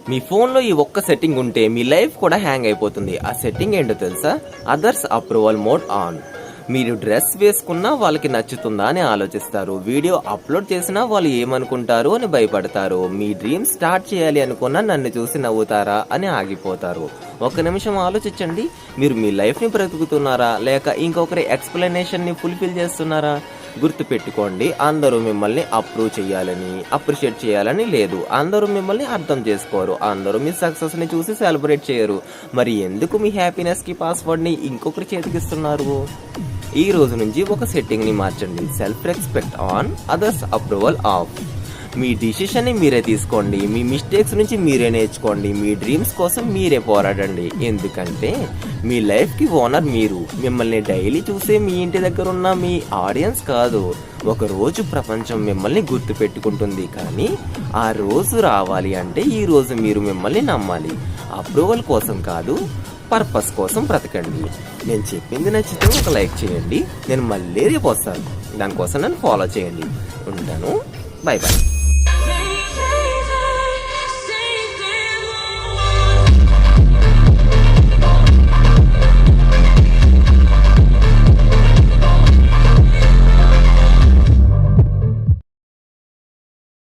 మీ ఫోన్లో ఈ ఒక్క సెట్టింగ్ ఉంటే మీ లైఫ్ కూడా హ్యాంగ్ అయిపోతుంది. ఆ సెట్టింగ్ ఏంటో తెలుసా? Others approval mode on. మీరు డ్రెస్ వేసుకున్నా వాళ్ళకి నచ్చుతుందా అని ఆలోచిస్తారు. వీడియో అప్లోడ్ చేసినా వాళ్ళు ఏమనుకుంటారు అని భయపడతారు. మీ డ్రీమ్ స్టార్ట్ చేయాలి అనుకున్నా నన్ను చూసి నవ్వుతారా అని ఆగిపోతారు. ఒక నిమిషం ఆలోచించండి. మీరు మీ లైఫ్ని బ్రతుకుతున్నారా లేక ఇంకొకరి ఎక్స్ప్లెనేషన్ని ఫుల్ఫిల్ చేస్తున్నారా? గుర్తుపెట్టుకోండి, అందరూ మిమ్మల్ని అప్రూవ్ చేయాలని, అప్రిషియేట్ చేయాలని లేదు. అందరూ మిమ్మల్ని అర్థం చేసుకోరు. అందరూ మీ సక్సెస్ని చూసి సెలబ్రేట్ చేయరు. మరి ఎందుకు మీ హ్యాపీనెస్కి పాస్వర్డ్ని ఇంకొకరి చేతికిస్తున్నారు? ఈ రోజు నుంచి ఒక సెట్టింగ్ని మార్చండి. Self respect on, others approval off. మీ డిసిషన్ని మీరే తీసుకోండి. మీ మిస్టేక్స్ నుంచి మీరే నేర్చుకోండి. మీ డ్రీమ్స్ కోసం మీరే పోరాడండి. ఎందుకంటే మీ లైఫ్కి ఓనర్ మీరు. మిమ్మల్ని డైలీ చూసే మీ ఇంటి దగ్గర ఉన్న మీ ఆడియన్స్ కాదు. ఒక రోజు ప్రపంచం మిమ్మల్ని గుర్తు పెట్టుకుంటుంది. కానీ ఆ రోజు రావాలి అంటే ఈ రోజు మీరు మిమ్మల్ని నమ్మాలి. అప్రూవల్ కోసం కాదు, పర్పస్ కోసం బ్రతకండి. నేను చెప్పింది నచ్చితే ఒక లైక్ చేయండి. నేను మళ్ళీ రేపు వస్తాను. దానికోసం నన్ను ఫాలో చేయండి. ఉంటాను. Bye bye.